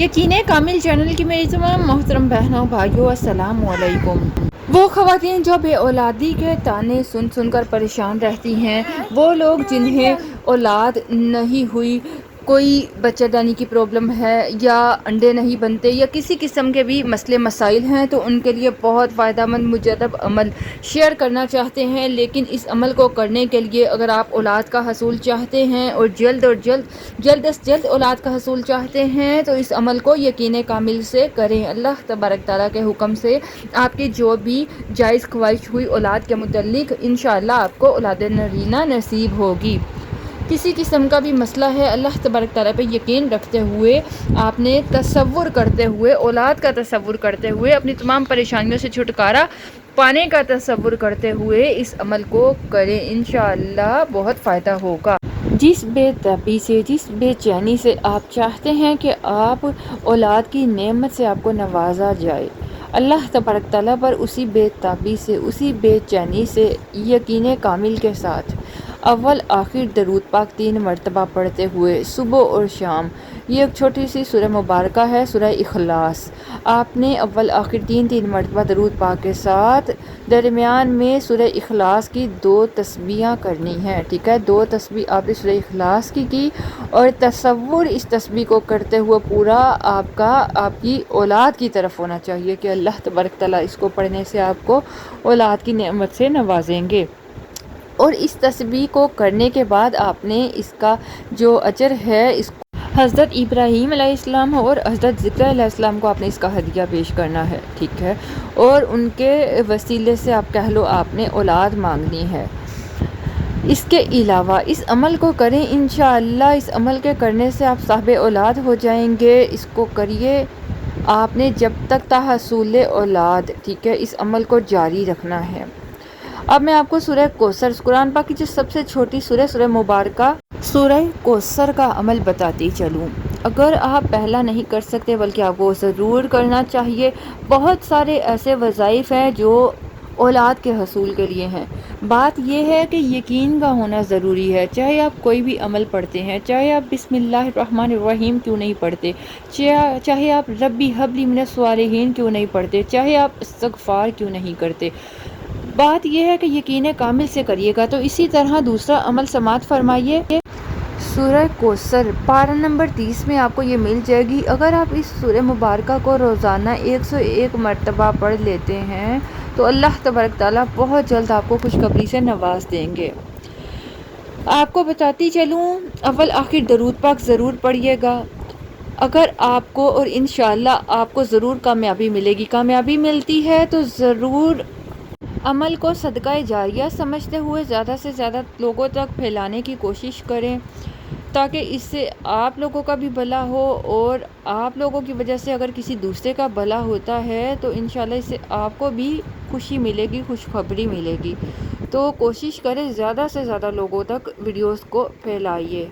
यकीन कामिल चैनल की मेरी तमाम मोहतरम बहनों भाइयों अस्सलाम वालेकुम। वो ख़वातीन जो बे औलादी के ताने सुन सुनकर परेशान रहती हैं, वो लोग जिन्हें औलाद नहीं हुई, कोई बच्चेदानी की प्रॉब्लम है या अंडे नहीं बनते या किसी किस्म के भी मसले मसाइल हैं, तो उनके लिए बहुत फ़ायदेमंद मुजद्दब अमल शेयर करना चाहते हैं। लेकिन इस अमल को करने के लिए अगर आप औलाद का हसूल चाहते हैं और जल्द से जल्द औलाद का हसूल चाहते हैं, तो इस अमल को यकीन कामिल से करें। अल्लाह तबारक ताला के हुक्म से आपकी जो भी जायज़ ख्वाहिश हुई औलाद के मुतल्लिक, इंशाअल्लाह आपको औलाद नरीना नसीब होगी। किसी किस्म का भी मसला है, अल्लाह तबारक ताला पे यकीन रखते हुए आपने तसव्वुर करते हुए, औलाद का तसव्वुर करते हुए, अपनी तमाम परेशानियों से छुटकारा पाने का तसव्वुर करते हुए इस अमल को करें। इंशाअल्लाह बहुत फ़ायदा होगा। जिस बेताबी से, जिस बेचैनी से आप चाहते हैं कि आप औलाद की नेमत से आपको नवाजा जाए, अल्लाह तबारक ताला पर उसी बेताबी से, उसी बेचैनी से यकीन कामिल के साथ अव्वल आखिर दरूद पाक 3 मरतबा पढ़ते हुए सुबह और शाम, ये एक छोटी सी सूरह मुबारका है, सूरह इखलास। आपने अव्वल आखिर 3 मरतबा दरूद पाक के साथ दरमियान में सूरह इखलास की 2 तस्बीहां करनी है। ठीक है, 2 तस्बीह आपने सूरह इखलास की और तसव्वुर इस तस्बीह को करते हुए पूरा आपकी औलाद की तरफ होना चाहिए कि अल्लाह तबारक ताला इसको पढ़ने से आपको औलाद की नेमत से नवाजेंगे। और इस तस्बीह को करने के बाद आपने इसका जो अजर है, इसको हज़रत इब्राहीम अलैहिस्सलाम और हज़रत ज़िक्र अलैहिस्सलाम को आपने इसका हदिया पेश करना है। ठीक है, और उनके वसीले से आप कह लो आपने औलाद मांगनी है। इसके अलावा इस अमल को करें, इंशाअल्लाह इस अमल के करने से आप साहिब औलाद हो जाएंगे। इसको करिए, आपने जब तक तहसूल औलाद, ठीक है, इस अमल को जारी रखना है। अब मैं आपको सूरह कौसर, कुरान पाक की जो सबसे छोटी सूरह मुबारका सूरह कौसर का अमल बताती चलूँ। अगर आप पहला नहीं कर सकते बल्कि आपको ज़रूर करना चाहिए। बहुत सारे ऐसे वज़ाइफ हैं जो औलाद के हसूल के लिए हैं। बात यह है कि यकीन का होना ज़रूरी है। चाहे आप कोई भी अमल पढ़ते हैं, चाहे आप बिस्मिल्लाहिर्रहमानिर्रहीम क्यों नहीं पढ़ते, चाहे आप रब्बी हबली मिनस स्वालिहीन क्यों नहीं पढ़ते, चाहे आप इस्तिग़फ़ार क्यों नहीं करते, बात यह है कि यकीन कामिल से करिएगा। तो इसी तरह दूसरा अमल समात फरमाइए। सूरह कौसर पारा नंबर 30 में आपको ये मिल जाएगी। अगर आप इस सूरह मुबारका को रोज़ाना 101 मरतबा पढ़ लेते हैं, तो अल्लाह तबारक ताला बहुत जल्द आपको खुशखबरी से नवाज देंगे। आपको बताती चलूँ, अव्वल आखिर दरूद पाक ज़रूर पढ़िएगा। अगर आपको, और इंशाअल्लाह आपको ज़रूर कामयाबी मिलेगी, कामयाबी मिलती है तो ज़रूर अमल को सदका जारिया समझते हुए ज़्यादा से ज़्यादा लोगों तक फैलाने की कोशिश करें, ताकि इससे आप लोगों का भी भला हो, और आप लोगों की वजह से अगर किसी दूसरे का भला होता है तो इंशाल्लाह इससे आपको भी खुशी मिलेगी, खुशखबरी मिलेगी। तो कोशिश करें ज़्यादा से ज़्यादा लोगों तक वीडियोस को फैलाइए।